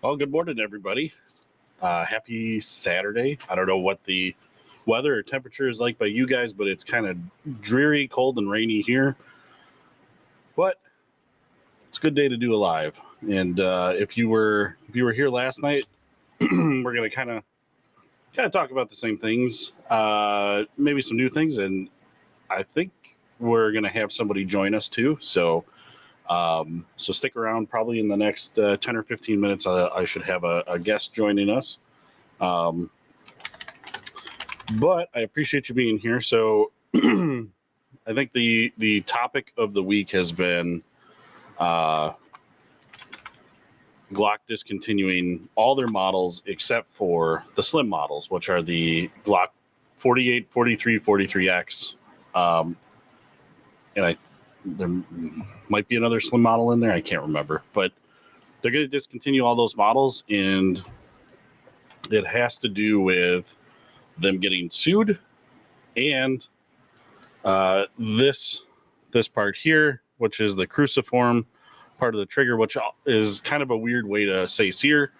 Well, good morning, everybody. Happy Saturday. I don't know what the weather or temperature is like by you guys, but it's kind of dreary, cold, and rainy here. But it's a good day to do a live. And if you were here last night, we're gonna kind of talk about the same things, maybe some new things, and I think we're gonna have somebody join us too. So stick around. Probably in the next 10 or 15 minutes, I should have a guest joining us. But I appreciate you being here. So I think the topic of the week has been Glock discontinuing all their models except for the slim models, which are the Glock 48, 43, 43X. And there might be another slim model in there. I can't remember, but they're going to discontinue all those models, and it has to do with them getting sued and this part here, which is the cruciform part of the trigger, which is kind of a weird way to say sear.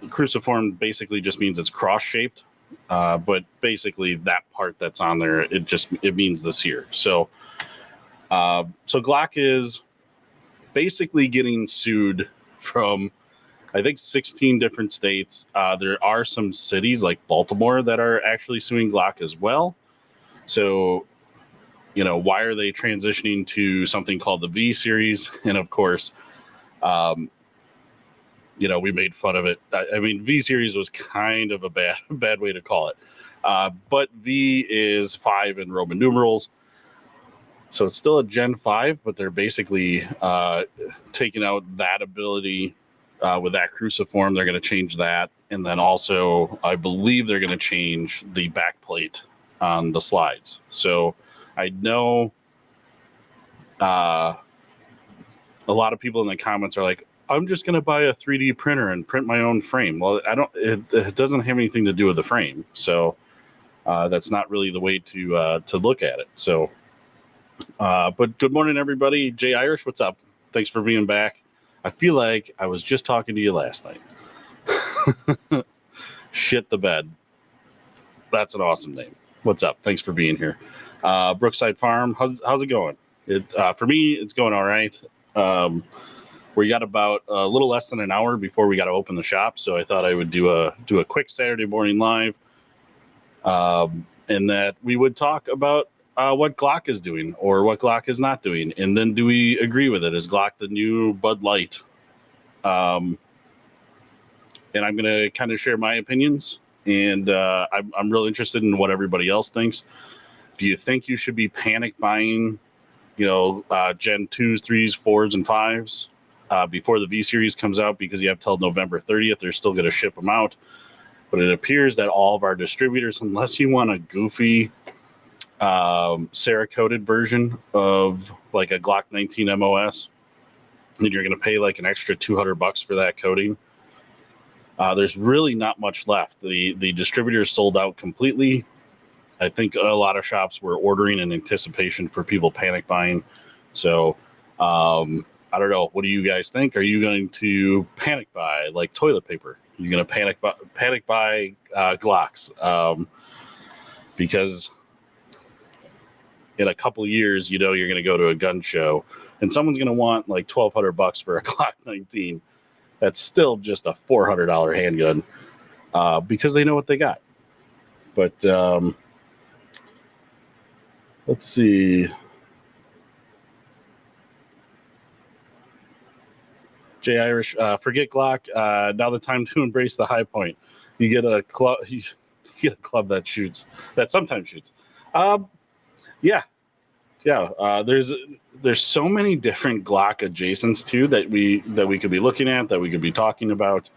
Cruciform basically just means it's cross-shaped, but basically that part that's on there, it means the sear. So Glock is basically getting sued from, I think, 16 different states. There are some cities like Baltimore that are actually suing Glock as well. So, why are they transitioning to something called the V series? And of course, we made fun of it. I mean, V series was kind of a bad way to call it. But V is 5 in Roman numerals. So it's still a Gen 5, but they're basically taking out that ability with that cruciform. They're going to change that. And then also, I believe they're going to change the back plate on the slides. So I know a lot of people in the comments are like, I'm just going to buy a 3D printer and print my own frame. Well, it doesn't have anything to do with the frame. So that's not really the way to look at it. So, but good morning, everybody. Jay Irish, what's up? Thanks for being back. I feel like I was just talking to you last night. Shit the bed. That's an awesome name. What's up? Thanks for being here. Brookside Farm, how's it going? For me, it's going all right. We got about a little less than an hour before we got to open the shop, so I thought I would do a quick Saturday morning live, and that we would talk about what Glock is doing or what Glock is not doing, and then do we agree with it? Is Glock the new Bud Light? And I'm going to kind of share my opinions, and I'm real interested in what everybody else thinks. Do you think you should be panic buying, Gen 2s, 3s, 4s, and 5s before the V series comes out because you have till November 30th? They're still going to ship them out. But it appears that all of our distributors, unless you want a goofy Cerakoted version of like a Glock 19 MOS, then you're going to pay like an extra $200 for that coating. There's really not much left. The distributors sold out completely. I think a lot of shops were ordering in anticipation for people panic buying. So I don't know. What do you guys think? Are you going to panic buy like toilet paper? Are you going to panic buy Glocks? Because in a couple of years, you're going to go to a gun show and someone's going to want like $1,200 for a Glock 19. That's still just a $400 handgun because they know what they got. But let's see. Jay Irish, forget Glock. Now the time to embrace the high point. You get a club. You get a club that sometimes shoots. Yeah. There's so many different Glock adjacents too that we could be looking at, that we could be talking about.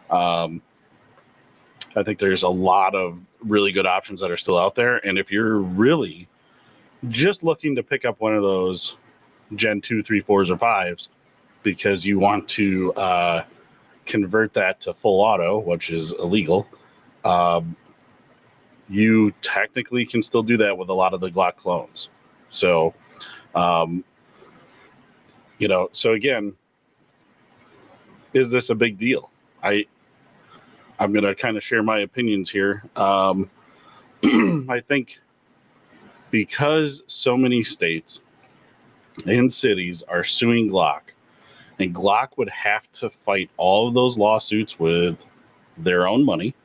I think there's a lot of really good options that are still out there, and if you're really just looking to pick up one of those Gen 2, 3, 4s, or 5s because you want to convert that to full auto, which is illegal, you technically can still do that with a lot of the Glock clones. So, so again, is this a big deal? I'm going to kind of share my opinions here. I think because so many states and cities are suing GLOCK, and GLOCK would have to fight all of those lawsuits with their own money,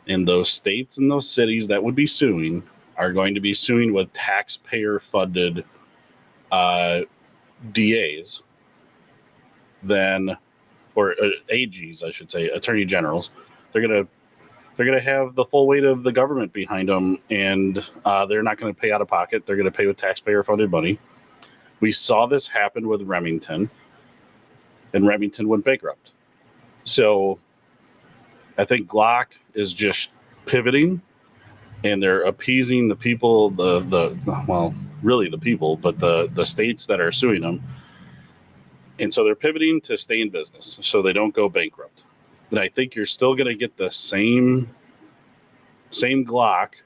and those states and those cities that would be suing are going to be suing with taxpayer-funded DAs, then, or AGs, I should say, attorney generals. They're gonna have the full weight of the government behind them, and they're not going to pay out of pocket. They're going to pay with taxpayer-funded money. We saw this happen with Remington, and Remington went bankrupt. So I think GLOCK is just pivoting, and they're appeasing the people, well, really the people, but the states that are suing them. And so they're pivoting to stay in business so they don't go bankrupt. But I think you're still going to get the same GLOCK,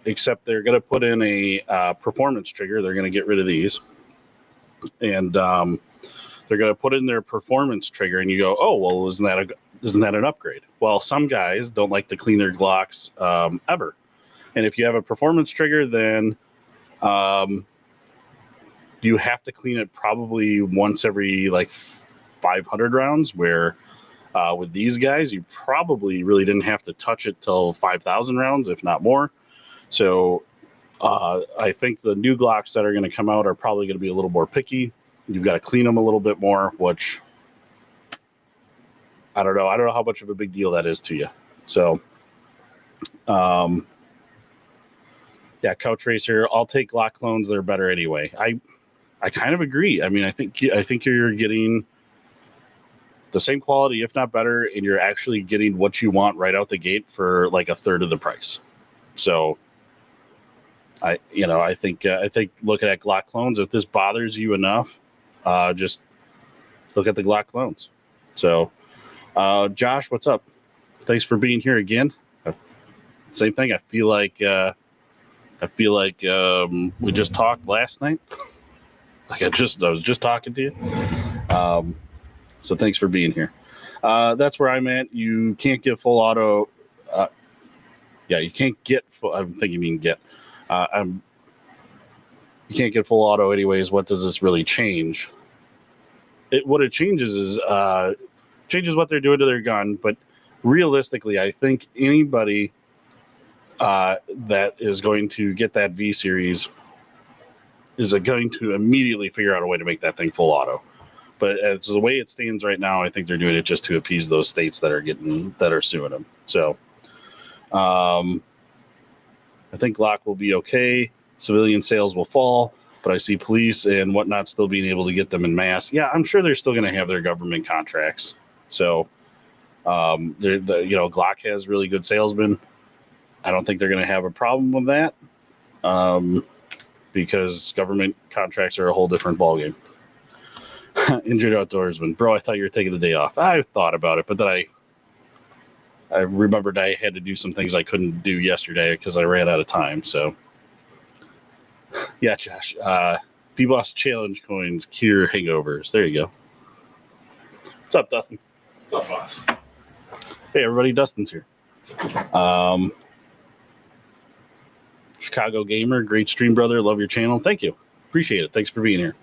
except they're going to put in a performance trigger. They're going to get rid of these. And they're going to put in their performance trigger, and you go, oh, well, isn't that an upgrade? Well, some guys don't like to clean their Glocks ever. And if you have a performance trigger, then you have to clean it probably once every like 500 rounds, where with these guys, you probably really didn't have to touch it till 5,000 rounds, if not more. So I think the new Glocks that are going to come out are probably going to be a little more picky. You've got to clean them a little bit more, which I don't know. I don't know how much of a big deal that is to you. So, yeah, Couch Racer, I'll take Glock clones. They're better anyway. I kind of agree. I mean, I think you're getting the same quality, if not better, and you're actually getting what you want right out the gate for like a third of the price. So, I think looking at Glock clones, if this bothers you enough, just look at the Glock clones. So, Josh, what's up? Thanks for being here again. Same thing. I feel like we just talked last night. Like I was just talking to you. So thanks for being here. That's where I'm at. You can't get full auto. You can't get full. I'm thinking you mean get. You can't get full auto anyways. What does this really change? What it changes is changes what they're doing to their gun. But realistically, I think anybody that is going to get that V series is going to immediately figure out a way to make that thing full auto. But as the way it stands right now, I think they're doing it just to appease those states that are suing them. So I think Glock will be okay. Civilian sales will fall, but I see police and whatnot still being able to get them in mass. Yeah, I'm sure they're still going to have their government contracts. So Glock has really good salesmen. I don't think they're going to have a problem with that. Because government contracts are a whole different ballgame. Injured outdoorsman. Bro, I thought you were taking the day off. I thought about it, but then I remembered I had to do some things I couldn't do yesterday because I ran out of time. So, yeah, Josh. DBoss Challenge coins cure hangovers. There you go. What's up, Dustin? What's up, boss? Hey, everybody. Dustin's here. Chicago Gamer, great stream, brother. Love your channel. Thank you. Appreciate it. Thanks for being here.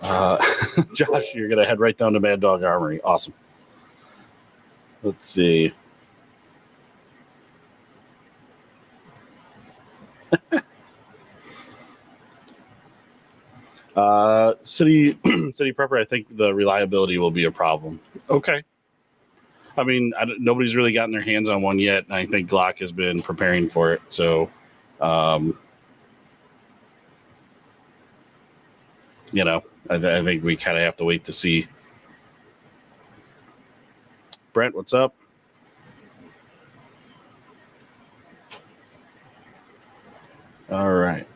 Josh, you're going to head right down to Mad Dog Armory. Awesome. Let's see. City Prepper, I think the reliability will be a problem. Okay. I mean, nobody's really gotten their hands on one yet, and I think Glock has been preparing for it. So, I think we kind of have to wait to see. Brent, what's up? All right.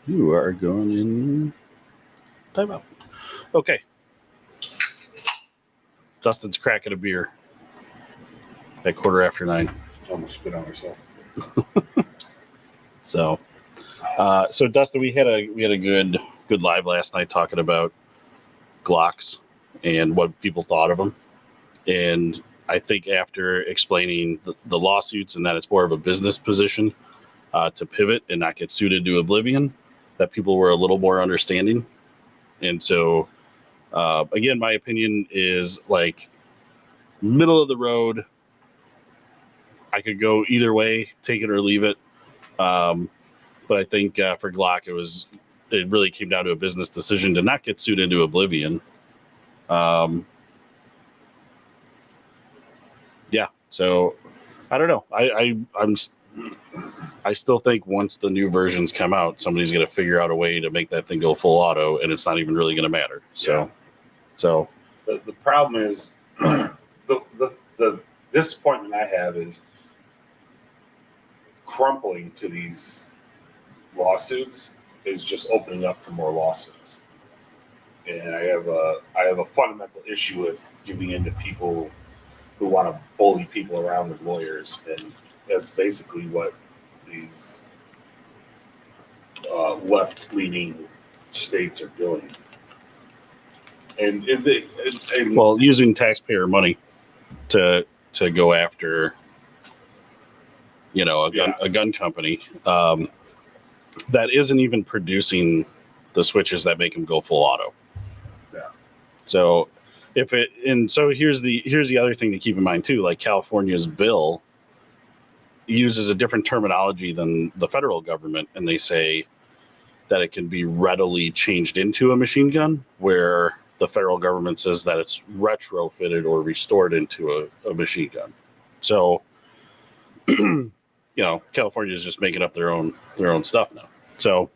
You are going in timeout. Okay. Dustin's cracking a beer at 9:15. Almost spit on myself. So Dustin, we had a good live last night talking about Glocks and what people thought of them. And I think after explaining the lawsuits and that it's more of a business position to pivot and not get suited to oblivion, that people were a little more understanding. And so, again, my opinion is like middle of the road. I could go either way, take it or leave it. But I think for Glock, it really came down to a business decision to not get sued into oblivion. Yeah, so I don't know. I still think once the new versions come out, somebody's going to figure out a way to make that thing go full auto, and it's not even really going to matter. So the problem is the disappointment I have is crumpling to these lawsuits is just opening up for more lawsuits. And I have a fundamental issue with giving in to people who want to bully people around with lawyers, and that's basically what these left-leaning states are doing. And using taxpayer money to go after, a gun company that isn't even producing the switches that make them go full auto. Yeah. So here's the other thing to keep in mind too. Like California's bill uses a different terminology than the federal government, and they say that it can be readily changed into a machine gun, where the federal government says that it's retrofitted or restored into a machine gun. So, California is just making up their own stuff now. So,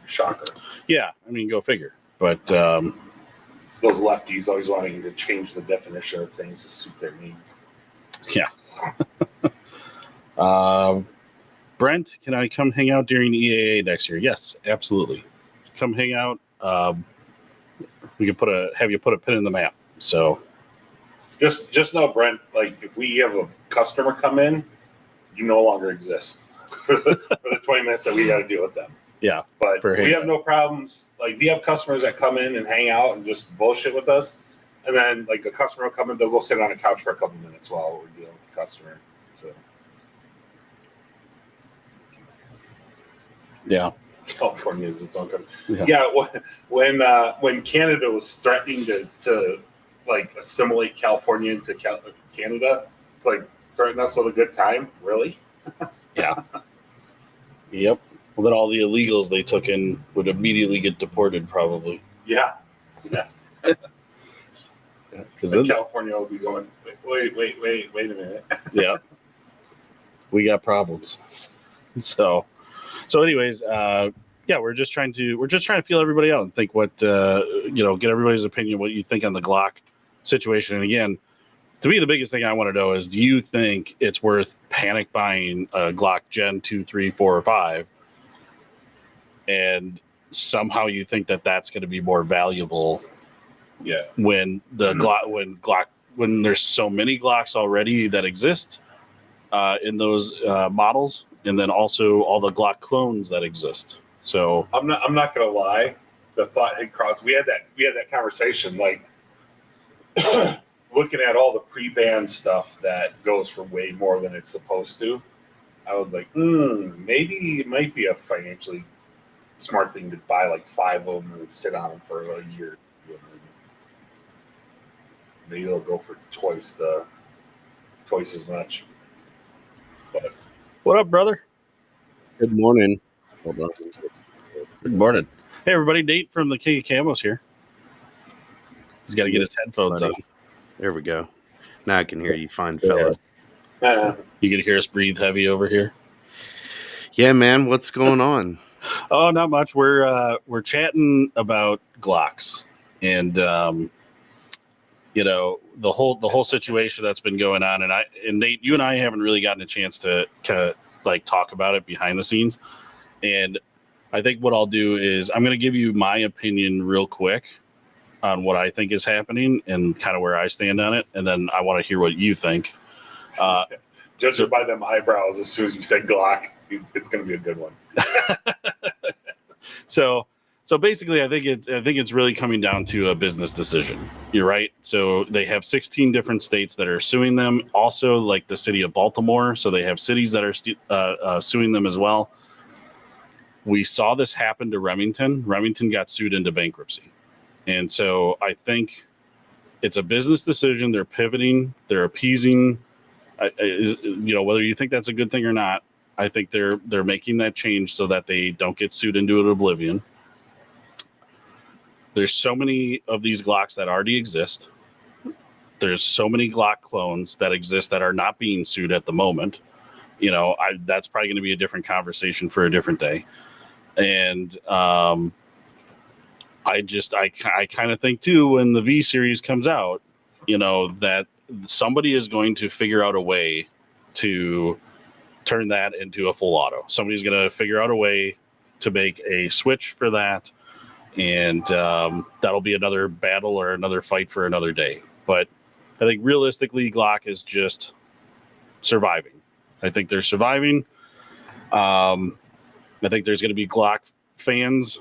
shocker. Yeah, I mean, go figure. But those lefties always wanting you to change the definition of things to suit their needs. Yeah. Brent, can I come hang out during EAA next year? Yes, absolutely. Come hang out. We can have you put a pin in the map. So just know, Brent, like if we have a customer come in, you no longer exist for the 20 minutes that we got to deal with them. Yeah. But we have no problems. Like we have customers that come in and hang out and just bullshit with us. And then like a customer will come in, they'll go sit on a couch for a couple minutes while we're dealing with the customer. So yeah. California is its own country. Yeah. When Canada was threatening to like assimilate California into Canada, it's like threatening us with a good time. Really? Yeah. Yep. Well, then all the illegals they took in would immediately get deported, probably. Yeah. Because California will be going, wait a minute. Yeah. We got problems. So anyways, we're just trying to feel everybody out and think what get everybody's opinion, what you think on the Glock situation. And again, to me, the biggest thing I want to know is, do you think it's worth panic buying a Glock Gen 2, 3, 4, or 5? And somehow you think that that's going to be more valuable. Yeah. When when there's so many Glocks already that exist in those models, and then also all the Glock clones that exist. So I'm not gonna lie, the thought had crossed. We had that conversation, like looking at all the pre-banned stuff that goes for way more than it's supposed to. I was like, maybe it might be a financially smart thing to buy like 5 of them and sit on them for a year. Maybe they'll go for twice as much. But what up, brother? Good morning. Hold on. Good morning. Hey, everybody. Nate from the King of Camos here. He's got to get his headphones on. There we go. Now I can hear you fine, fellas. You can hear us breathe heavy over here. Yeah, man. What's going on? Oh, not much. We're chatting about Glocks and the whole situation that's been going on, and Nate, you and I haven't really gotten a chance to kind of like talk about it behind the scenes. And I think what I'll do is I'm going to give you my opinion real quick on what I think is happening and kind of where I stand on it, and then I want to hear what you think. Judging by them eyebrows, as soon as you said Glock, it's going to be a good one. So So basically, I think it's really coming down to a business decision. You're right. So they have 16 different states that are suing them. Also, like the city of Baltimore. So they have cities that are suing them as well. We saw this happen to Remington. Remington got sued into bankruptcy, and so I think it's a business decision. They're pivoting. They're appeasing. Whether you think that's a good thing or not, I think they're making that change so that they don't get sued into oblivion. There's so many of these Glocks that already exist. There's so many Glock clones that exist that are not being sued at the moment. That's probably going to be a different conversation for a different day. And I kind of think too, when the V series comes out, that somebody is going to figure out a way to turn that into a full auto. Somebody's going to figure out a way to make a switch for that. And that'll be another battle or another fight for another day. But I think realistically, Glock is just surviving. I think they're surviving. I think there's going to be Glock fans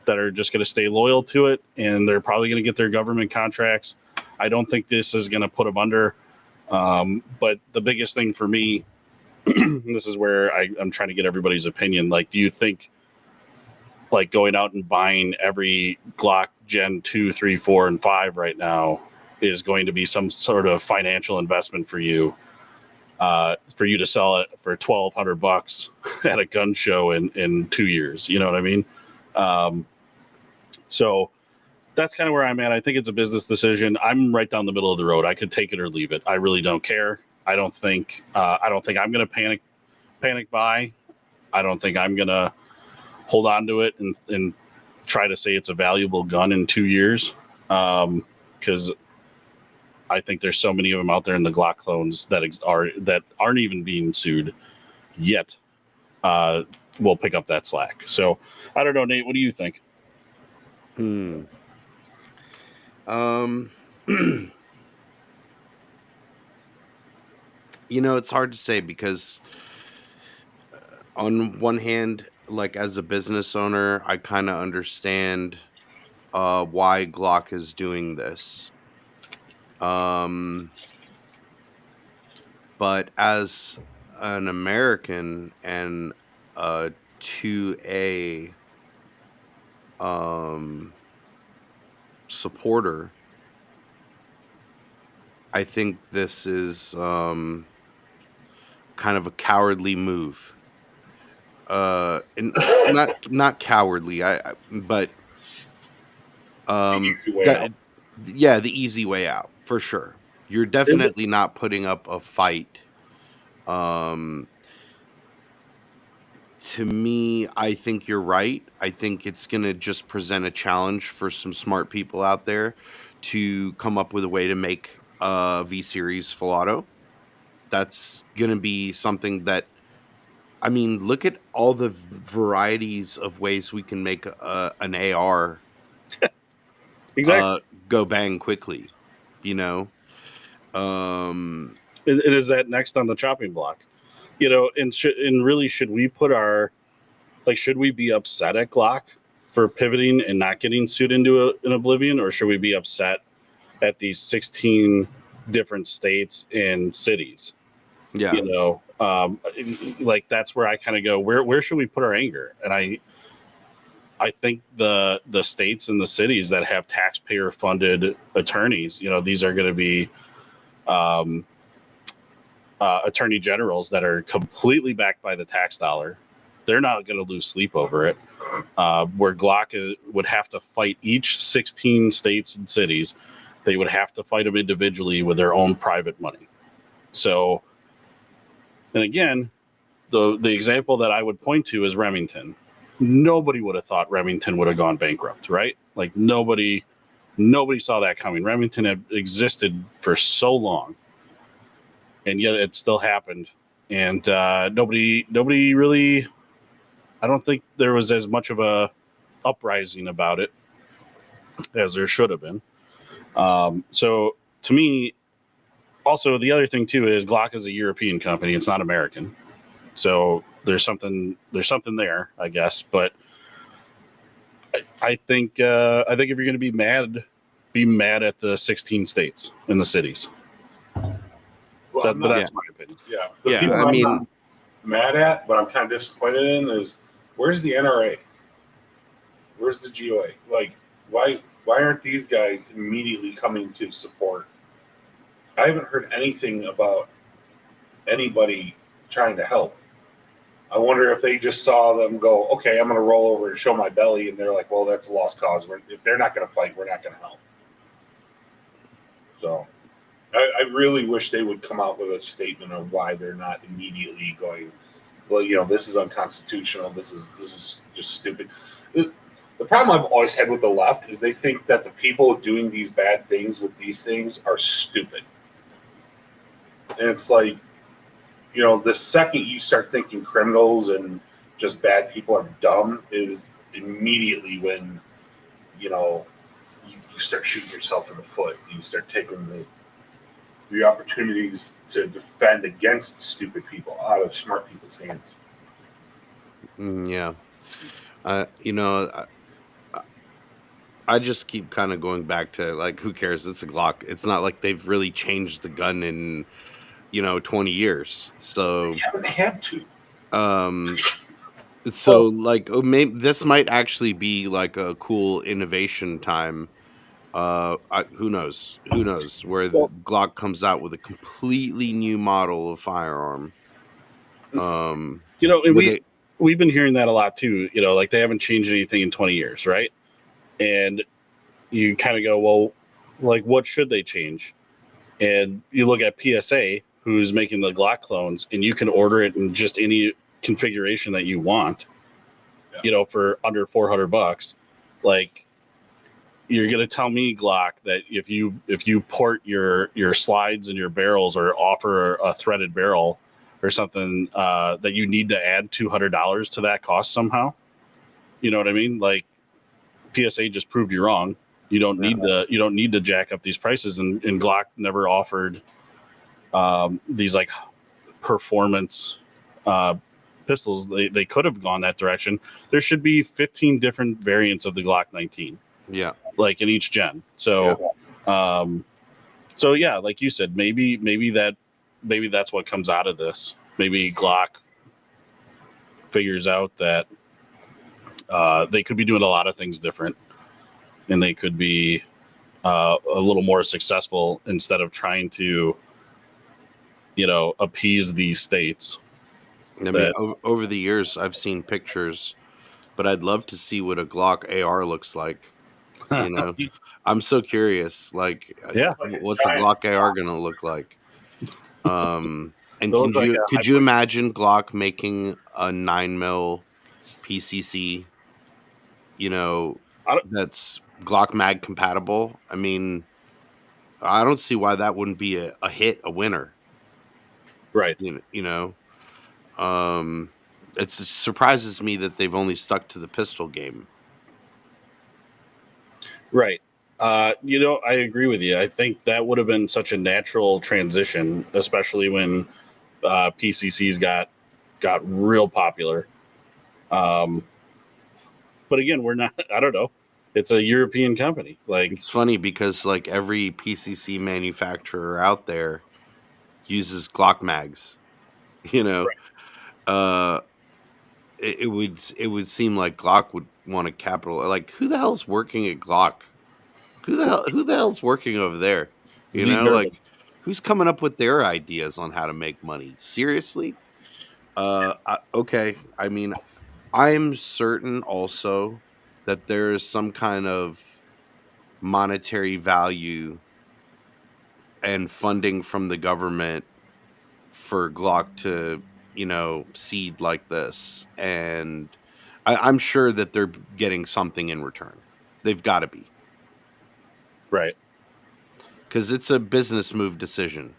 that are just going to stay loyal to it, and they're probably going to get their government contracts. I don't think this is going to put them under. But the biggest thing for me, and this is where I'm trying to get everybody's opinion. Like, do you think like going out and buying every Glock Gen 2, 3, 4, and 5 right now is going to be some sort of financial investment for you to sell it for $1,200 at a gun show in 2 years? You know what I mean? So that's kind of where I'm at. I think it's a business decision. I'm right down the middle of the road. I could take it or leave it. I really don't care. I don't think I'm going to panic buy. I don't think I'm going to hold on to it and try to say it's a valuable gun in 2 years. Because I think there's so many of them out there in the Glock clones that aren't even being sued yet. Will pick up that slack. So I don't know, Nate, what do you think? It's hard to say because on one hand, like as a business owner, I kind of understand why Glock is doing this. But as an American and a 2A supporter, I think this is kind of a cowardly move. And not cowardly, but The easy way out. yeah, the easy way out for sure. You're definitely not putting up a fight. To me, I think you're right. I think it's going to just present a challenge for some smart people out there to come up with a way to make a V series full auto. That's going to be something that, I mean, look at all the varieties of ways we can make an AR Exactly. go bang quickly, It is that next on the chopping block, and really, should we should we be upset at Glock for pivoting and not getting sued into an oblivion, or should we be upset at these 16 different states and cities? yeah. That's where I kind of go, where should we put our anger? And I think the states and the cities that have taxpayer funded attorneys, these are going to be attorney generals that are completely backed by the tax dollar. They're not going to lose sleep over it. Where Glock would have to fight each 16 states and cities, they would have to fight them individually with their own private money. So, and again, the example that I would point to is Remington. Nobody would have thought Remington would have gone bankrupt, right? Like nobody saw that coming. Remington had existed for so long, and yet it still happened. And nobody really, I don't think there was as much of a uprising about it as there should have been. So to me, also the other thing too is Glock is a European company. It's not American. So there's something there, I guess. But I think if you're going to be mad at the 16 states and the cities. Well, But that's my opinion. yeah. The Yeah, people I I'm mean, not mad at, but I'm kind of disappointed in is where's the NRA? Where's the GOA? Like, why aren't these guys immediately coming to support? I haven't heard anything about anybody trying to help. I wonder if they just saw them go, okay, I'm going to roll over and show my belly, and they're like, well, that's a lost cause. If they're not going to fight, we're not going to help. So I really wish they would come out with a statement of why they're not immediately going, well, this is unconstitutional. This is just stupid. The problem I've always had with the left is they think that the people doing these bad things with these things are stupid. And it's like, the second you start thinking criminals and just bad people are dumb is immediately when, you start shooting yourself in the foot. You start taking the opportunities to defend against stupid people out of smart people's hands. yeah. You know, I just keep kind of going back to like, who cares? It's a Glock. It's not like they've really changed the gun in 20 years. So They haven't had to. So like, maybe this might actually be like a cool innovation time. Who knows? Who knows where the Well, Glock comes out with a completely new model of firearm. and With it, we've been hearing that a lot too. Like they haven't changed anything in 20 years, right? And you kind of go, well, like what should they change? And you look at PSA, who's making the Glock clones, and you can order it in just any configuration that you want. Yeah. For under $400. Like, you're gonna tell me, Glock, that if you port your slides and your barrels or offer a threaded barrel or something, that you need to add $200 to that cost somehow? You know what I mean? Like, PSA just proved you wrong. You don't need to jack up these prices, and Glock never offered these like performance pistols. They could have gone that direction. There should be 15 different variants of the Glock 19, yeah, like in each gen. So, yeah, like you said, maybe that's what comes out of this. Maybe Glock figures out that they could be doing a lot of things different, and they could be a little more successful instead of trying to appease these states. I mean, over the years, I've seen pictures, but I'd love to see what a Glock AR looks like. I'm so curious. Like, Yeah. what's a Glock AR gonna look like? And It'll look like could you imagine Glock making a 9mm PCC? That's Glock Mag compatible. I mean, I don't see why that wouldn't be a hit, a winner. right. It surprises me that they've only stuck to the pistol game. Right. I agree with you. I think that would have been such a natural transition, especially when PCCs got real popular. But again, we're not. I don't know. It's a European company. Like, It's funny because like every PCC manufacturer out there uses Glock mags. Uh, it would seem like Glock would want to capital. Like, who the hell's working at Glock? Who the hell's working over there? Like, who's coming up with their ideas on how to make money? Seriously? Okay. I mean, I'm certain also that there is some kind of monetary value and funding from the government for Glock to, seed like this. And I'm sure that they're getting something in return. They've got to be. right. Because it's a business move decision.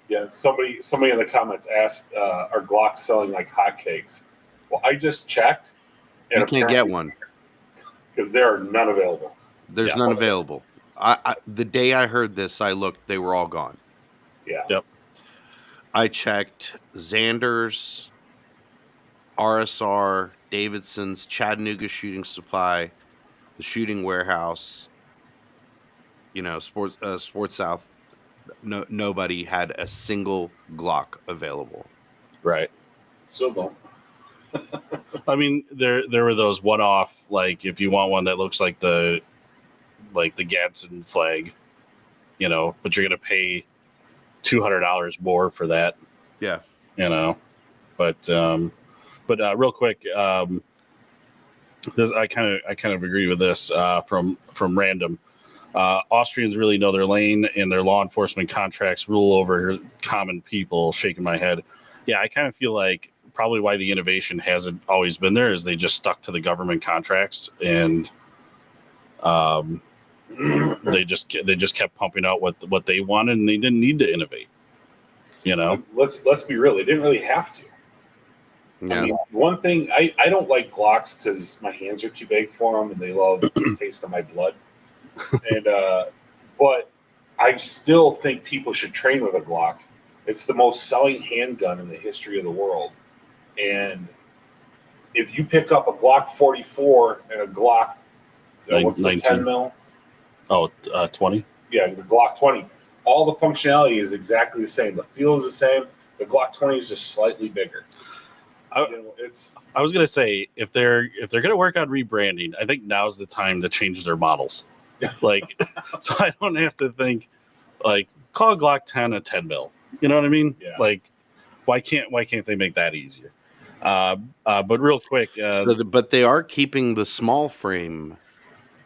Yeah, somebody in the comments asked, "Are Glocks selling like hotcakes?" Well, I just checked, and You can't get one. because there are none available. There's none available. The day I heard this, I looked; they were all gone. Yeah. Yep. I checked Xander's, RSR, Davidson's, Chattanooga Shooting Supply, the Shooting Warehouse, Sports South. Nobody had a single Glock available. Right. So don't. I mean, there were those one-off, like if you want one that looks like the Gadsden flag, but you're gonna pay $200 more for that, Yeah. But real quick, I kind of agree with this from random. Austrians really know their lane, and their law enforcement contracts rule over common people. Shaking my head. Yeah, I kind of feel like probably why the innovation hasn't always been there is they just stuck to the government contracts, and they just kept pumping out what they wanted, and they didn't need to innovate. Let's be real. They didn't really have to. Yeah. I mean, one thing I don't like Glocks because my hands are too big for them, and they love the taste of my blood. And but I still think people should train with a Glock. It's the most selling handgun in the history of the world. And if you pick up a Glock 44 and a Glock, what's the 19. 10 mil? Oh, 20. Yeah, the Glock 20. All the functionality is exactly the same. The feel is the same. The Glock 20 is just slightly bigger. I was gonna say if they're gonna work on rebranding, I think now's the time to change their models. Like, so I don't have to think like call Glock 10 a 10 mil. You know what I mean? Yeah. Like, why can't they make that easier? But real quick, But they are keeping the small frame.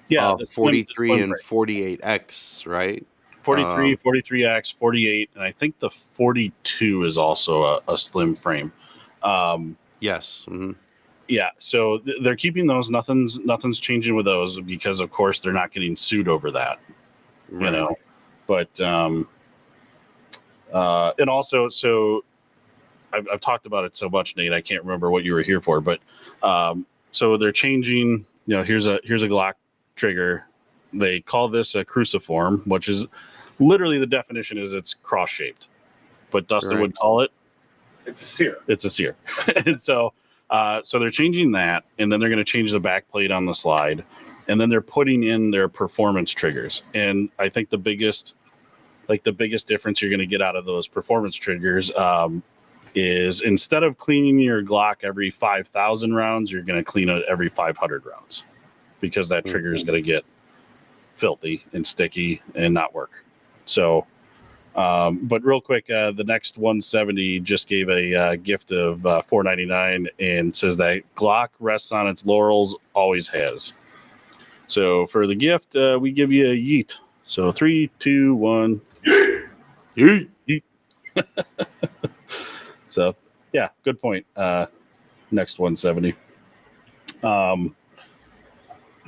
yeah, the 43 slim and frame. 48X, right? 43, 43X, 48, and I think the 42 is also a slim frame. Yes. Mm-hmm. Yeah, so they're keeping those. Nothing's changing with those because, of course, they're not getting sued over that. Right. But and also, so I've talked about it so much, Nate. I can't remember what you were here for, but so they're changing. Here's a Glock trigger. They call this a cruciform, which is literally the definition is it's cross shaped, but Dustin would call it it's a sear. It's a sear, and so they're changing that, and then they're going to change the back plate on the slide, and then they're putting in their performance triggers. And I think the biggest difference you're going to get out of those performance triggers is instead of cleaning your Glock every 5,000 rounds, you're going to clean it every 500 rounds because that trigger is going to get filthy and sticky and not work. So, but real quick, the next 170 just gave a gift of $4.99 and says that Glock rests on its laurels, always has. So for the gift, we give you a yeet. So 3, 2, 1. Yeet. Yeet. So yeah, good point. Next 170.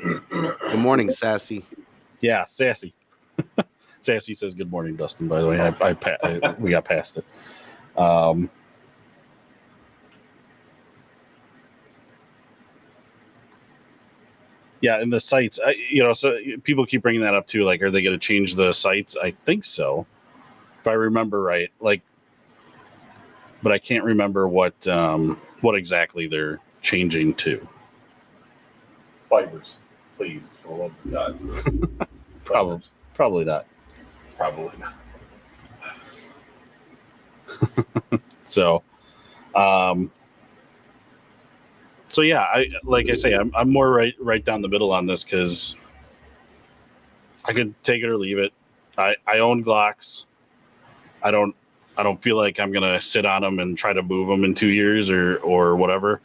Good morning, Sassy. Yeah, Sassy. Sassy says good morning, Dustin, by the way. We got past it. Yeah, and the sights, so people keep bringing that up too. Like, are they going to change the sights? I think so, if I remember right. Like, but I can't remember what exactly they're changing to. Fibers, please. For the love of God. Probably not. Probably not. So, so yeah, I'm more right down the middle on this because I could take it or leave it. I own Glocks. I don't feel like I'm gonna sit on them and try to move them in 2 years or whatever.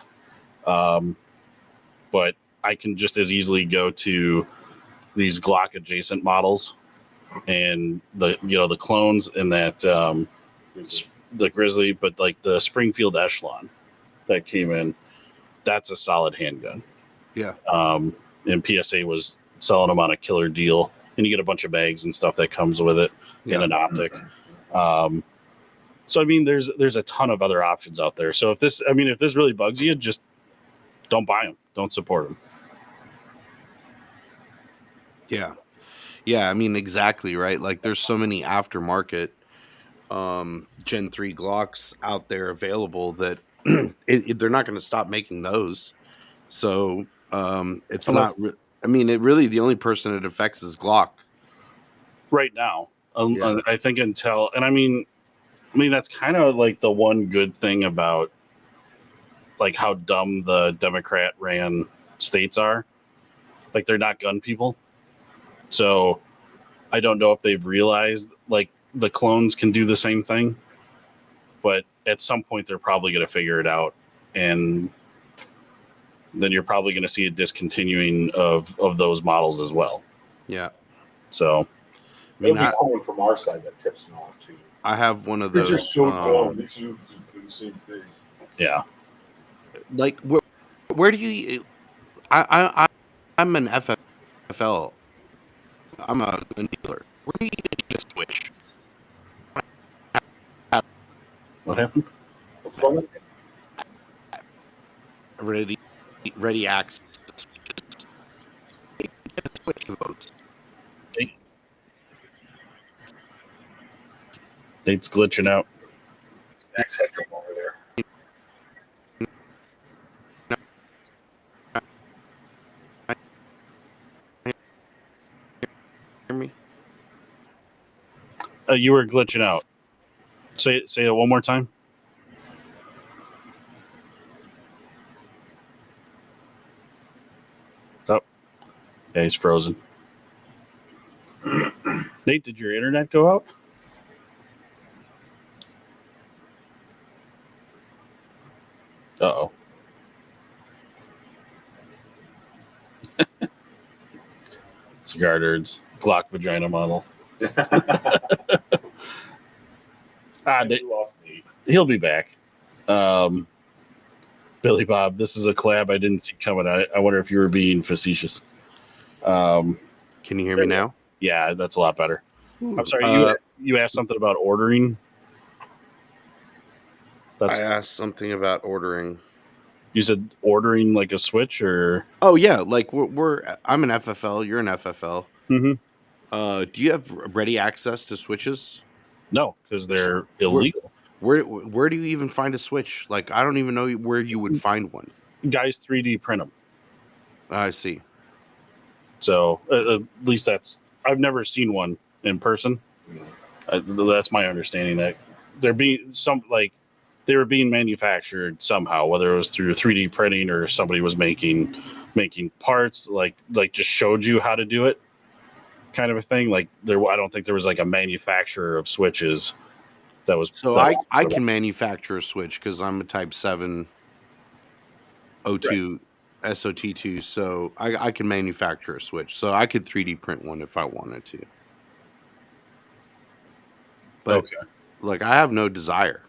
But I can just as easily go to these Glock adjacent models and the clones and that the Grizzly, but like the Springfield Echelon that came in, that's a solid handgun. Yeah. And PSA was selling them on a killer deal, and you get a bunch of bags and stuff that comes with it and an optic. So I mean, there's a ton of other options out there. So if this really bugs you, just don't buy them. Don't support them. Yeah. Yeah, I mean, exactly, right? Like, there's so many aftermarket Gen 3 Glocks out there available that they're not going to stop making those. So it's Unless- not. I mean, it really the only person it affects is Glock. right now. Yeah. I think until, and I mean that's kind of like the one good thing about like how dumb the Democrat ran states are. Like they're not gun people, so I don't know if they've realized like the clones can do the same thing, but at some point they're probably going to figure it out, and then you're probably going to see a discontinuing of those models as well. Yeah. So I mean, There'll be someone from our side that tips them off too. I have one of They're those. just so dumb. They should do the same thing. yeah, Like where do you? I'm an FFL. I'm a gun dealer. Where do you get a switch? what happened? What's going on? Ready access. Get a switch for those. Nate's glitching out. Max Headroom over there. Hear me? You were glitching out. Say it one more time. Oh, yeah, he's frozen. Nate, did your internet go out? Uh-oh. Cigar nerds. Glock vagina model. They lost me. He'll be back. Billy Bob, this is a collab I didn't see coming. I wonder if you were being facetious. Can you hear me now? Yeah, that's a lot better. I'm sorry, you asked something about ordering. I asked something about ordering. You said ordering like a Switch or? Oh yeah, like I'm an FFL. You're an FFL. Mm-hmm. Do you have ready access to switches? No, because they're illegal. Where do you even find a Switch? Like I don't even know where you would find one. Guys 3D print them. I see. So at least I've never seen one in person. That's my understanding that they're being they were being manufactured somehow, whether it was through 3D printing or somebody was making parts, like just showed you how to do it, kind of a thing. Like I don't think there was like a manufacturer of switches that was. So I can manufacture a Switch because I'm a Type 7 O2 SOT2, so I can manufacture a Switch. So I could 3D print one if I wanted to. But Okay. like I have no desire.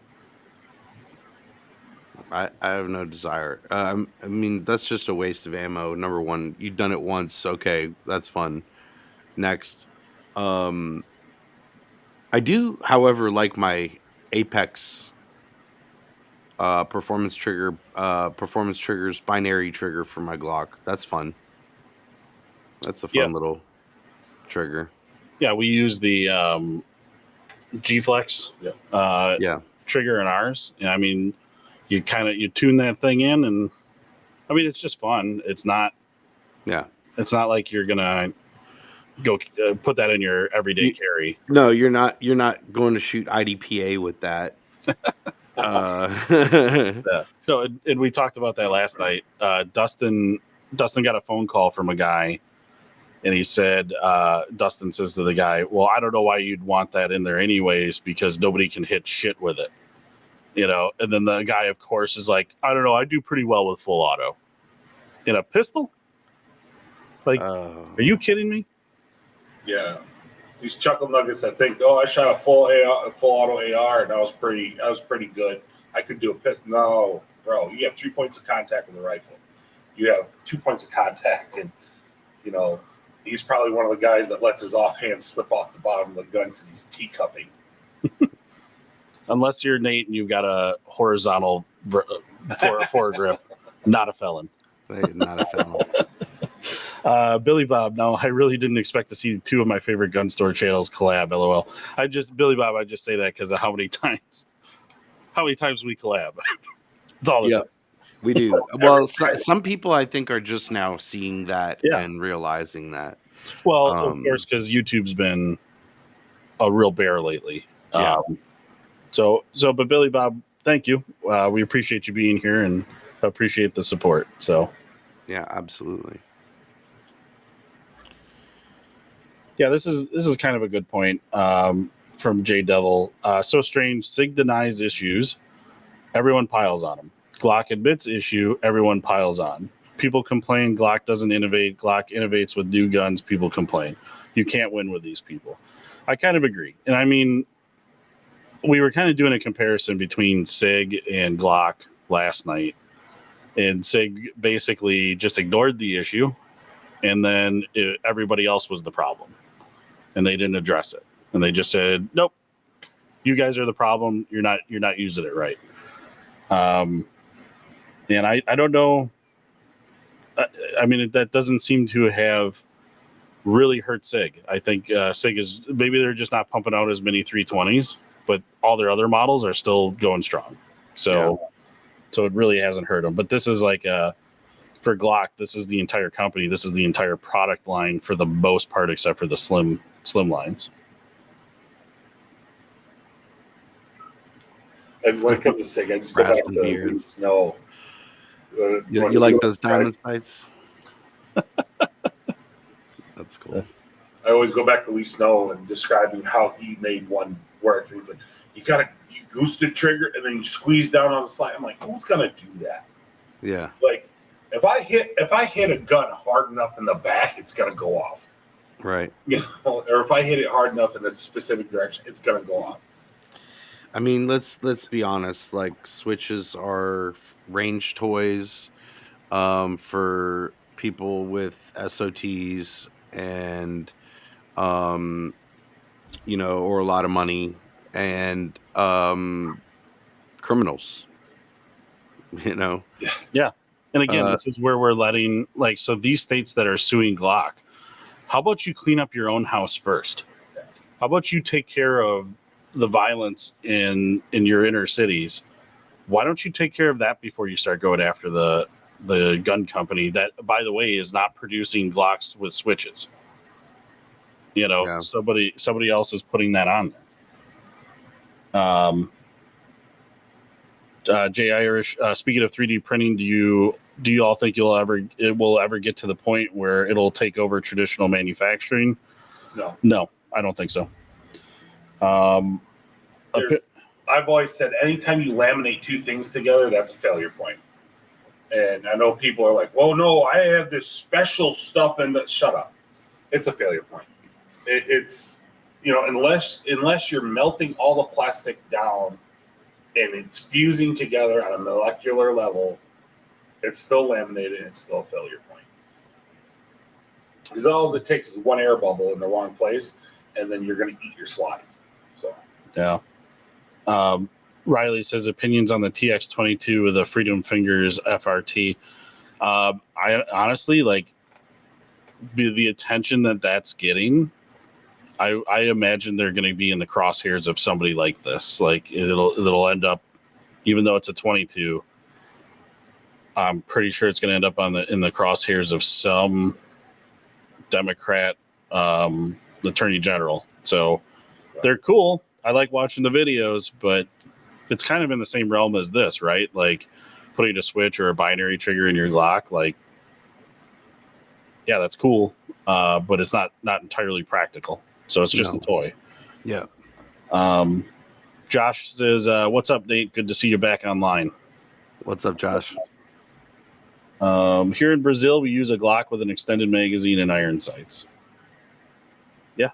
I have no desire. I mean, that's just a waste of ammo. Number one, you've done it once. Okay, that's fun. Next. I do, however, like my Apex performance triggers binary trigger for my Glock. That's fun. That's a fun little trigger. Yeah, we use the G-Flex trigger in ours. Yeah, I mean, you tune that thing in, and I mean it's just fun. It's not like you're gonna go put that in your everyday carry. No, you're not going to shoot IDPA with that. Yeah. So, and we talked about that last night. Dustin got a phone call from a guy, and he said, Dustin says to the guy, "Well, I don't know why you'd want that in there anyways, because nobody can hit shit with it." And then the guy, of course, is like, "I don't know, I do pretty well with full auto." In a pistol? Like, are you kidding me? Yeah. These chuckle nuggets that think, I shot a full auto AR and I was pretty good. I could do a pistol. No, bro, you have 3 points of contact with the rifle. You have 2 points of contact, and he's probably one of the guys that lets his offhand slip off the bottom of the gun because he's teacupping. Unless you're Nate and you've got a horizontal forward grip, not a felon. Not a felon. Billy Bob, no, I really didn't expect to see two of my favorite gun store channels collab. LOL. Billy Bob, I just say that because of how many times we collab. It's all. Yeah. We do. So Well, some people I think are just now seeing that Yeah. and realizing that. Well, of course, because YouTube's been a real bear lately. Yeah. But Billy Bob, thank you. We appreciate you being here and appreciate the support. So, Yeah, absolutely. yeah, this is kind of a good point from J Devil. So strange. Sig denies issues. Everyone piles on him. Glock admits issue. Everyone piles on. People complain Glock doesn't innovate. Glock innovates with new guns. People complain. You can't win with these people. I kind of agree. And I mean, we were kind of doing a comparison between Sig and Glock last night. And Sig basically just ignored the issue. And then everybody else was the problem. And they didn't address it. And they just said, nope, you guys are the problem. You're not using it right. And I don't know. I mean, that doesn't seem to have really hurt Sig. I think Sig is maybe they're just not pumping out as many 320s, but all their other models are still going strong. So it really hasn't hurt them. But this is like for Glock, this is the entire company. This is the entire product line for the most part, except for the slim lines. And when it comes to SIG, I just go back Brass and to beards. Snow. You like those diamond sights? That's cool. I always go back to Lee Snow and describing how he made one work. He's like, you goose the trigger and then you squeeze down on the slide. I'm like, who's gonna do that? Yeah. Like, if I hit a gun hard enough in the back, it's gonna go off. Right. You know, or if I hit it hard enough in a specific direction, it's gonna go off. I mean, let's be honest. Like, switches are range toys for people with SOTs and or a lot of money and criminals. Yeah. And again, this is where we're letting so these states that are suing Glock, how about you clean up your own house first? How about you take care of the violence in your inner cities? Why don't you take care of that before you start going after the gun company that, by the way, is not producing Glocks with switches? Somebody else is putting that on there. Jay Irish, speaking of 3D printing, do you all think it will ever get to the point where it'll take over traditional manufacturing? No, I don't think so. I've always said anytime you laminate two things together, that's a failure point. And I know people are like, well, no, I have this special stuff in that. Shut up. It's a failure point. It's unless you're melting all the plastic down and it's fusing together on a molecular level, it's still laminated and it's still a failure point. Because all it takes is one air bubble in the wrong place, and then you're going to eat your slide. So yeah. Riley says opinions on the TX22 with the Freedom Fingers FRT. I honestly the attention that's getting. I imagine they're going to be in the crosshairs of somebody like this. Like it'll end up, even though it's a 22. I'm pretty sure it's going to end up in the crosshairs of some Democrat attorney general. So they're cool. I like watching the videos, but it's kind of in the same realm as this, right? Like putting a switch or a binary trigger in your Glock. Like, yeah, that's cool, but it's not entirely practical. So it's just a toy. Yeah. Josh says, what's up, Nate? Good to see you back online. What's up, Josh? Here in Brazil, we use a Glock with an extended magazine and iron sights. Yeah.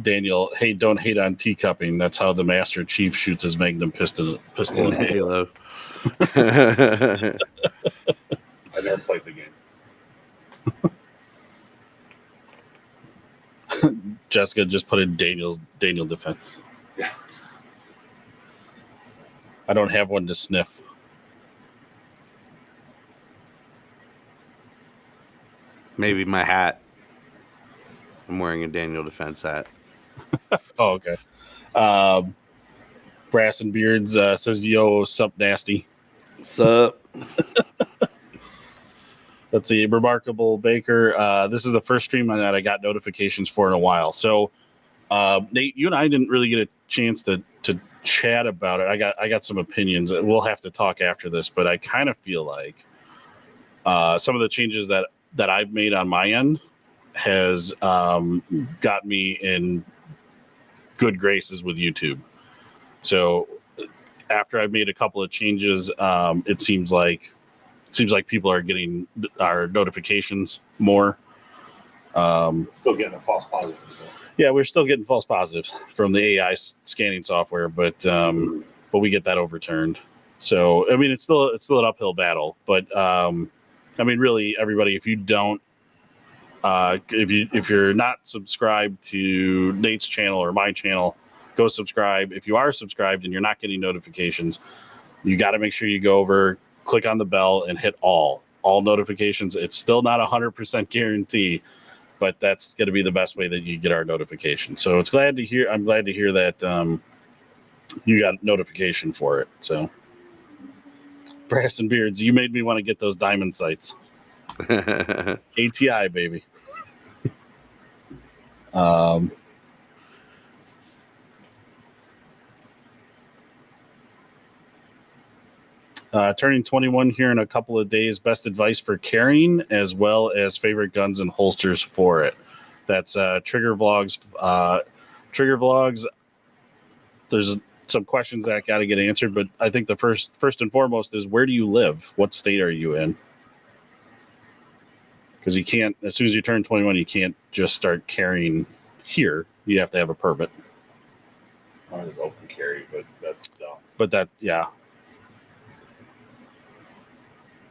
Daniel, hey, don't hate on teacupping. That's how the Master Chief shoots his Magnum pistol in Halo. I never played the game. Jessica just put in Daniel defense. Yeah. I don't have one to sniff. Maybe my hat. I'm wearing a Daniel Defense hat. Oh, okay. Brass and Beards says, "Yo, sup, nasty." What's up? Let's see. Remarkable Baker. This is the first stream that I got notifications for in a while. So, Nate, you and I didn't really get a chance to chat about it. I got some opinions. We'll have to talk after this, but I kind of feel like some of the changes that I've made on my end has got me in good graces with YouTube. So after I've made a couple of changes, it seems like people are getting our notifications more. Still getting a false positive. So. Yeah, we're still getting false positives from the AI scanning software, but we get that overturned. So I mean, it's still an uphill battle. But I mean, really, everybody, if you don't, if you're not subscribed to Nate's channel or my channel, go subscribe. If you are subscribed and you're not getting notifications, you got to make sure you go over, click on the bell, and hit all notifications. It's still not 100% guarantee, but that's going to be the best way that you get our notification. So I'm glad to hear that you got notification for it. So Brass and Beards, you made me want to get those diamond sights. ATI, baby. Turning 21 here in a couple of days. Best advice for carrying, as well as favorite guns and holsters for it. That's Trigger Vlogs. Trigger Vlogs. There's some questions that got to get answered, but I think the first and foremost is, where do you live? What state are you in? Because you can't, as soon as you turn 21, you can't just start carrying here. You have to have a permit. I was open carry, but that's dumb. But that, yeah.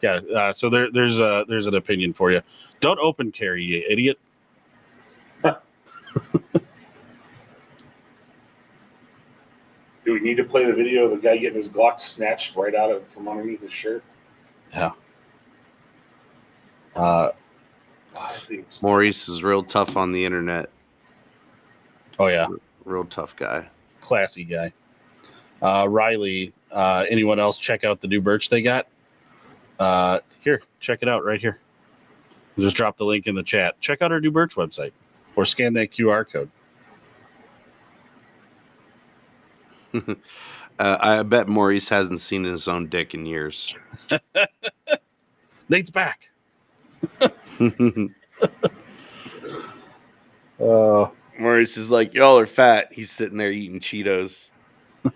Yeah, so there's an opinion for you. Don't open carry, you idiot. Do we need to play the video of the guy getting his Glock snatched right out from underneath his shirt? Yeah. Maurice is real tough on the internet. Oh yeah, real tough guy. Classy guy. Riley. Anyone else check out the new merch they got? Here, check it out right here. Just drop the link in the chat. Check out our new merch website or scan that QR code. I bet Maurice hasn't seen his own dick in years. Nate's back. Maurice is like, y'all are fat. He's sitting there eating Cheetos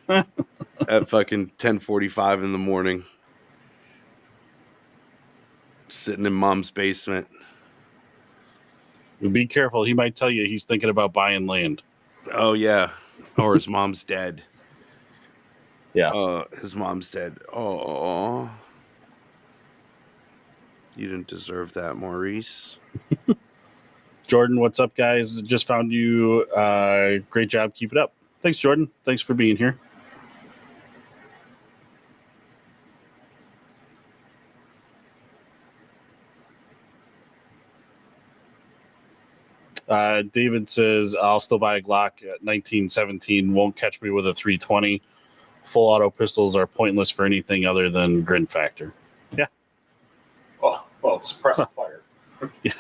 at fucking 10:45 in the morning. Sitting in mom's basement. Be careful. He might tell you he's thinking about buying land. Oh, yeah. Or his mom's dead. Yeah. His mom's dead. Oh. You didn't deserve that, Maurice. Jordan, what's up, guys? Just found you. Great job. Keep it up. Thanks, Jordan. Thanks for being here. David says, I'll still buy a Glock at 1917. Won't catch me with a 320. Full auto pistols are pointless for anything other than grin factor. Yeah. Oh, well, suppressive fire. Yeah.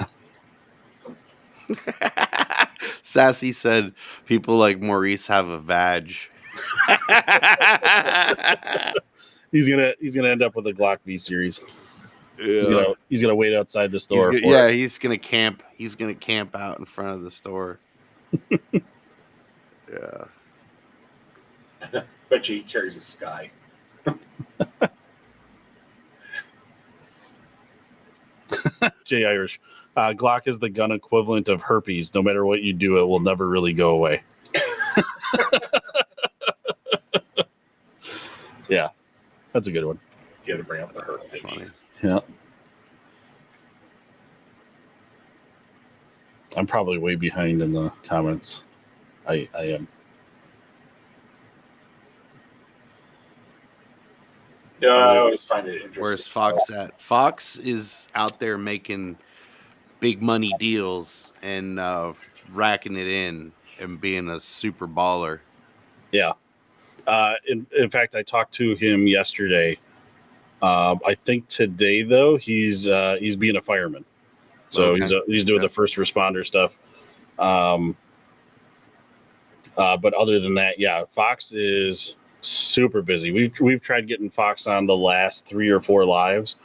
Sassy said people like Maurice have a vag. He's gonna end up with a Glock V series. Yeah. He's gonna wait outside the store. He's gonna camp. He's gonna camp out in front of the store. Yeah. Bet you he carries a Sky. Jay Irish. Glock is the gun equivalent of herpes. No matter what you do, it will never really go away. Yeah, that's a good one. You had to bring up the herpes. That's funny. Yeah. I'm probably way behind in the comments. I am. Yeah, I always find it interesting. Where's Fox at? Fox is out there making big money deals and racking it in and being a super baller. Yeah. In fact, I talked to him yesterday. I think today though he's being a fireman, so Okay. he's doing Yeah. the first responder stuff. But other than that, yeah, Fox is super busy. We've tried getting Fox on the last 3 or 4 lives.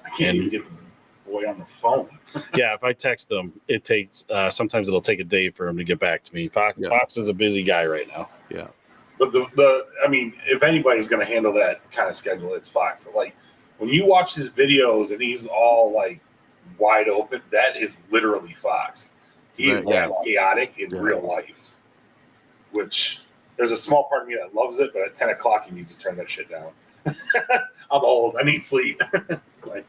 I can't even get the boy on the phone. Yeah, if I text him, it takes sometimes it'll take a day for him to get back to me. Fox is a busy guy right now. Yeah. But I mean, if anybody's going to handle that kind of schedule, it's Fox. Like when you watch his videos and he's all like wide open, that is literally Fox. He is like chaotic in real life, which there's a small part of me that loves it, but at 10 o'clock he needs to turn that shit down. I'm old. I need sleep. Like,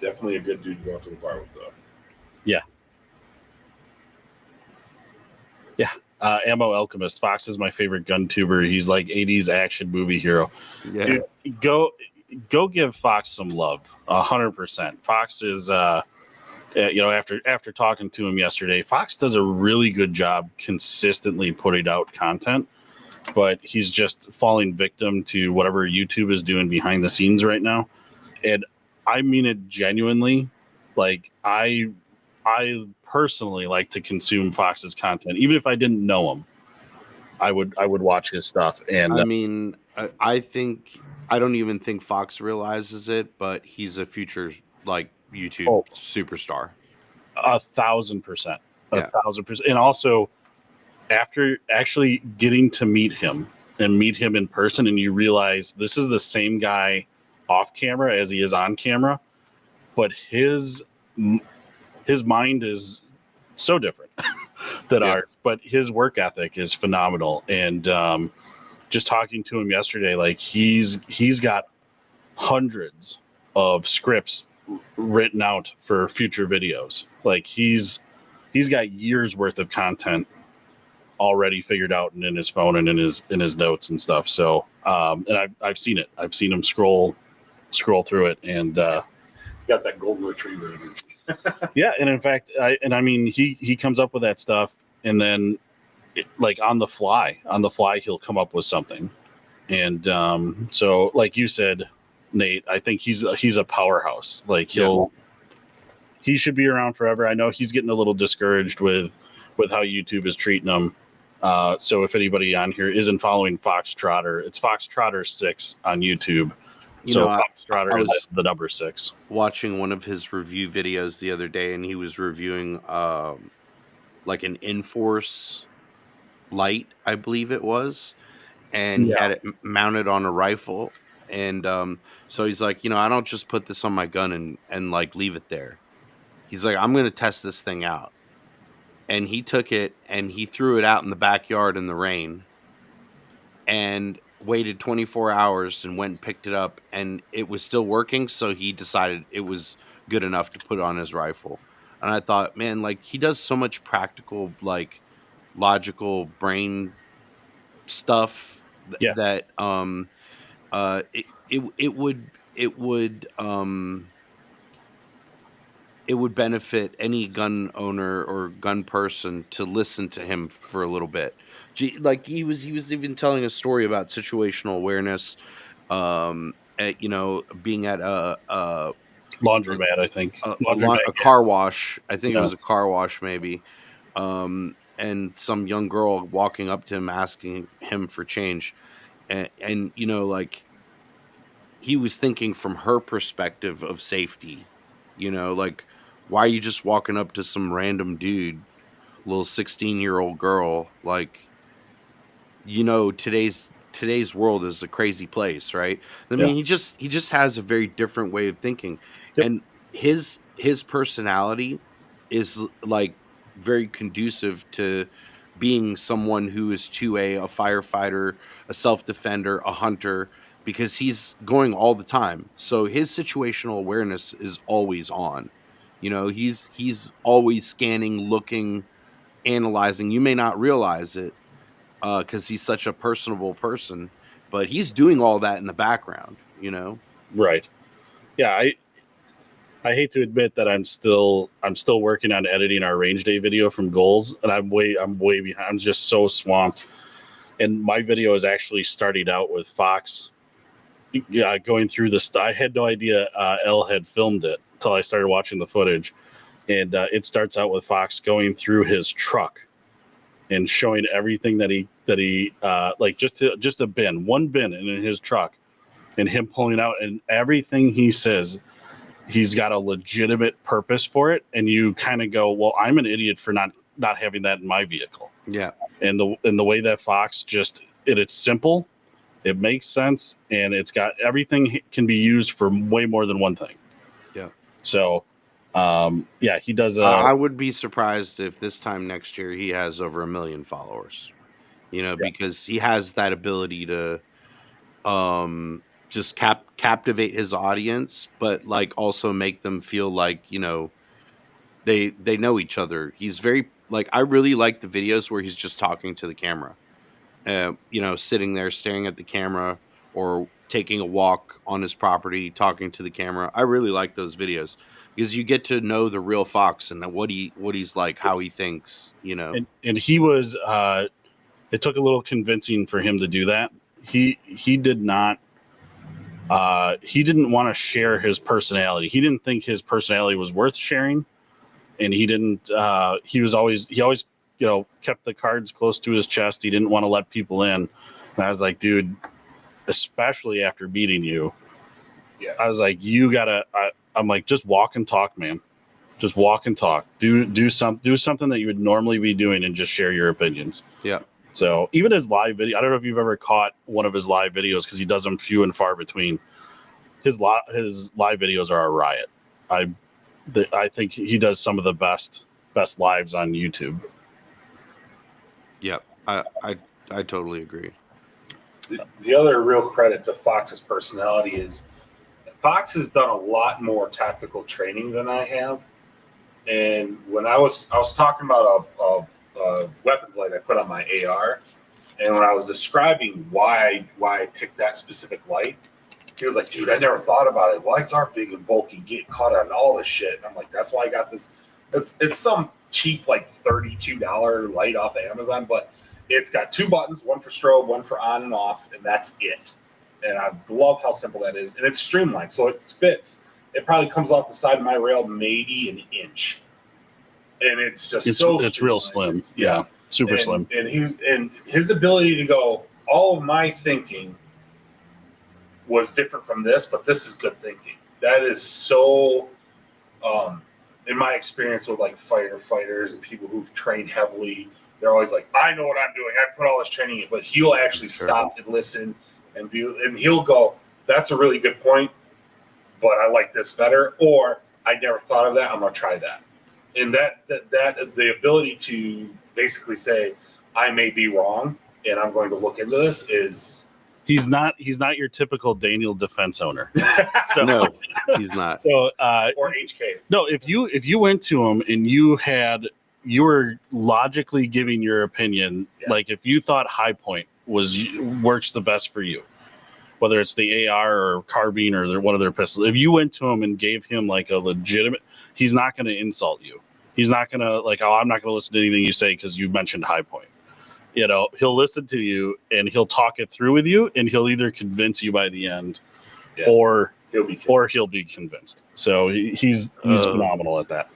definitely a good dude to go out to the bar with, though. Yeah. Yeah. Ammo Alchemist. Fox is my favorite gun tuber. He's like 80s action movie hero. Yeah. Dude, go give Fox some love. 100%. Fox is after talking to him yesterday, Fox does a really good job consistently putting out content, but he's just falling victim to whatever YouTube is doing behind the scenes right now. And I mean it genuinely. Like I personally like to consume Fox's content, even if I didn't know him. I would watch his stuff. And I mean, I think I don't even think Fox realizes it, but he's a future like YouTube superstar. 1,000%, Yeah. 1,000%. And also, after actually getting to meet him in person, and you realize this is the same guy off camera as he is on camera, but his mind is so different than ours. But his work ethic is phenomenal. And just talking to him yesterday, like he's got hundreds of scripts written out for future videos. Like he's got years worth of content already figured out and in his phone and in his notes and stuff. So and I've seen it. I've seen him scroll through it, and he's got that golden retriever energy. Yeah, and in fact, I mean he comes up with that stuff, and then like on the fly he'll come up with something. And so like you said, Nate, I think he's a powerhouse. Like he should be around forever. I know he's getting a little discouraged with how YouTube is treating him. So if anybody on here isn't following Foxtrotter, it's Foxtrotter6 on YouTube. Foxtrotter is the number 6. Watching one of his review videos the other day, and he was reviewing like an Enforce light, I believe it was, and he had it mounted on a rifle. And so he's like, I don't just put this on my gun and like leave it there. He's like, I'm going to test this thing out. And he took it and he threw it out in the backyard in the rain and waited 24 hours and went and picked it up, and it was still working. So he decided it was good enough to put on his rifle. And I thought, man, like he does so much practical, like logical brain stuff that it would benefit any gun owner or gun person to listen to him for a little bit. Like he was even telling a story about situational awareness, being at a laundromat, I think a car wash. I think it was a car wash, maybe. And some young girl walking up to him asking him for change, and like he was thinking from her perspective of safety. Like, why are you just walking up to some random dude, little 16-year-old girl? Like, today's world is a crazy place, right? I mean, he just has a very different way of thinking, and his personality is like very conducive to being someone who is 2A, a firefighter, a self-defender, a hunter, because he's going all the time. So his situational awareness is always on. He's always scanning, looking, analyzing. You may not realize it, because he's such a personable person. But he's doing all that in the background, you know. Right. Yeah, I hate to admit that I'm still working on editing our range day video from goals, and I'm way behind. I'm just so swamped. And my video is actually starting out with Fox, going through this. I had no idea Elle had filmed it until I started watching the footage, and it starts out with Fox going through his truck and showing everything that he like just a one bin in his truck, and him pulling out, and everything he says, he's got a legitimate purpose for it, and you kind of go, well, I'm an idiot for not having that in my vehicle. Yeah. And the way that Fox it's simple, it makes sense, and it's got everything can be used for way more than one thing. Yeah. So he does I would be surprised if this time next year he has over 1 million followers, you know, because he has that ability to just captivate his audience, but like also make them feel like, you know, they know each other. He's very like, I really like the videos where he's just talking to the camera, you know, sitting there staring at the camera or taking a walk on his property, talking to the camera. I really like those videos because you get to know the real Fox and what he's like, how he thinks, you know. And he was it took a little convincing for him to do that. He did not he didn't want to share his personality. He didn't think his personality was worth sharing, and he didn't he always you know, kept the cards close to his chest. He didn't want to let people in. And I was like, dude, especially after meeting you, I was like, you gotta I'm like, just walk and talk, man. Just walk and talk. Do something that you would normally be doing and just share your opinions. Yeah. So even his live video, I don't know if you've ever caught one of his live videos, because he does them few and far between. His live videos are a riot. I think he does some of the best lives on YouTube. Yeah, I totally agree. The other real credit to Fox's personality is Fox has done a lot more tactical training than I have. And when I was talking about a weapons light I put on my AR, and when I was describing why I picked that specific light, he was like, dude, I never thought about it. Lights are big and bulky, get caught on all this shit. And I'm like, that's why I got this. It's some cheap, like $32 light off of Amazon, but it's got 2 buttons, one for strobe, one for on and off, and that's it. And I love how simple that is. And it's streamlined, so it fits. It probably comes off the side of my rail maybe an inch. And it's real slim. Yeah. Super slim. And his ability to go, all of my thinking was different from this, but this is good thinking. That is so in my experience with like fighters and people who've trained heavily, they're always like, I know what I'm doing. I put all this training in, but he'll actually stop and listen and he'll go, that's a really good point, but I like this better, or I never thought of that. I'm gonna try that. And that the ability to basically say, I may be wrong and I'm going to look into this is. He's not your typical Daniel defense owner. So, no, he's not. So or HK. No, if you went to him and you were logically giving your opinion, like if you thought High Point works the best for you, whether it's the AR or carbine or one of their pistols, if you went to him and gave him like a legitimate, he's not going to insult you. He's not going to like, oh, I'm not going to listen to anything you say because you mentioned High Point. You know, he'll listen to you and he'll talk it through with you, and he'll either convince you by the end, or he'll be convinced. So he's phenomenal at that.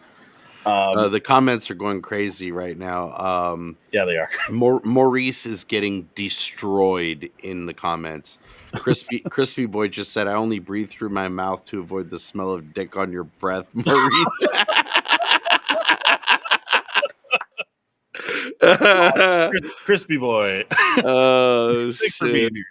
The comments are going crazy right now. Yeah, they are. Maurice is getting destroyed in the comments. Crispy Boy just said, I only breathe through my mouth to avoid the smell of dick on your breath, Maurice. Crispy Boy. Oh, Thanks shit. for being here.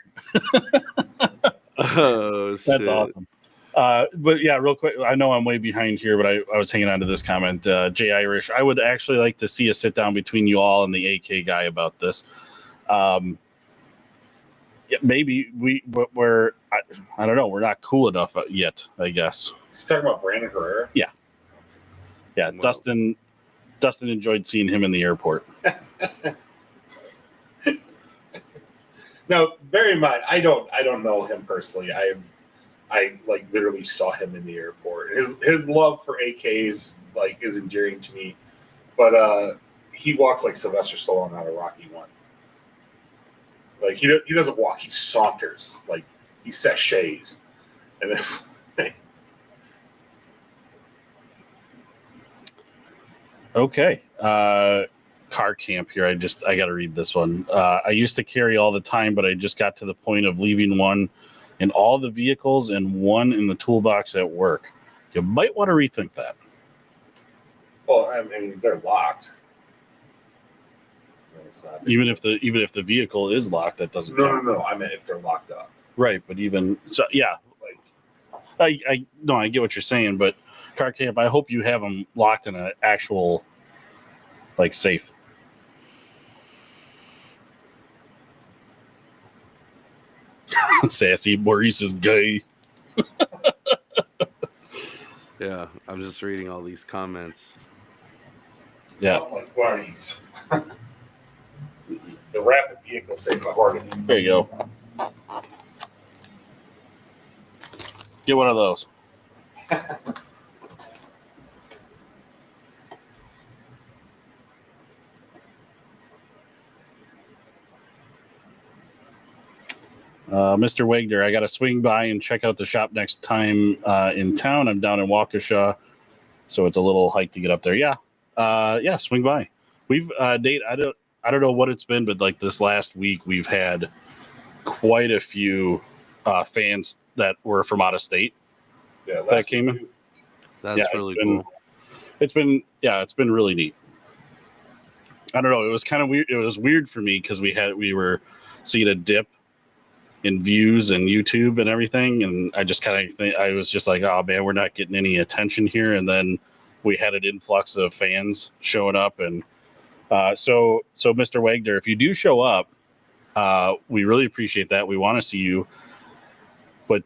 Oh, that's shit. awesome. But yeah, real quick, I know I'm way behind here, but I was hanging on to this comment. Jay Irish, I would actually like to see a sit down between you all and the AK guy about this. Maybe we're I don't know, we're not cool enough yet, I guess. He's talking about Brandon Herrera. Yeah. Well, Dustin enjoyed seeing him in the airport. No, bear in mind, I don't know him personally. I like literally saw him in the airport. His love for AKs like is endearing to me, but he walks like Sylvester Stallone out of Rocky One. Like he doesn't walk, he saunters, like he sachets, and it's Okay. Car camp here. I got to read this one. I used to carry all the time, but I just got to the point of leaving one in all the vehicles and one in the toolbox at work. You might want to rethink that. well, I mean they're locked. It's not Even if the vehicle is locked, that doesn't no, count. no, no. I meant if they're locked up. Right, but even so, yeah. Like I no, I get what you're saying, but car camp. I hope you have them locked in an actual like safe. Sassy Maurice is gay. Yeah, I'm just reading all these comments. Yeah. something like one of these. The rapid vehicle safe mahogany. There you go. Get one of those. Mr. Wagner, I got to swing by and check out the shop next time in town. I'm down in Waukesha, so it's a little hike to get up there. Yeah, yeah, swing by. We've Nate. I don't know what it's been, but like this last week, we've had quite a few fans that were from out of state Yeah, that came in. That's Yeah, really cool. It's been really neat. I don't know. It was kind of weird. It was weird for me because we were seeing a dip in views and YouTube and everything, and I just kind of think I was just like, oh man, we're not getting any attention here. And then we had an influx of fans showing up, and so Mr. Wagner, if you do show up, we really appreciate that. We want to see you, but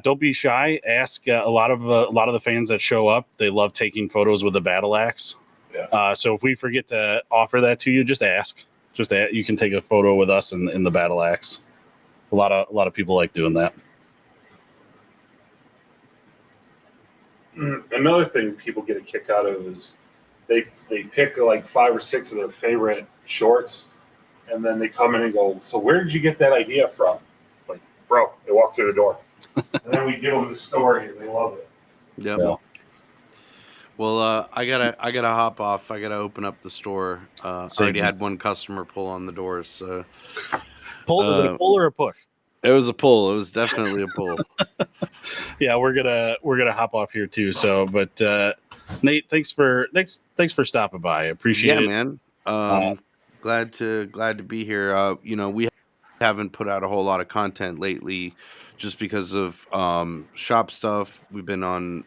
don't be shy. Ask a lot of the fans that show up. They love taking photos with the battle axe. Yeah. So if we forget to offer that to you, just ask. You can take a photo with us in the battle axe. A lot of people like doing that. Another thing people get a kick out of is they pick like 5 or 6 of their favorite shorts, and then they come in and go, "So where did you get that idea from?" It's like, bro, they walk through the door, and then we give them the story, and they love it. Yep. Yeah. Well, I gotta hop off. I gotta open up the store. I already had one customer pull on the doors. So Is it a pull or a push? it was a pull. It was definitely a pull. Yeah, we're gonna hop off here too. So, but Nate, thanks for stopping by. I appreciate it. Yeah, man. Glad to be here. We haven't put out a whole lot of content lately, just because of shop stuff. We've been on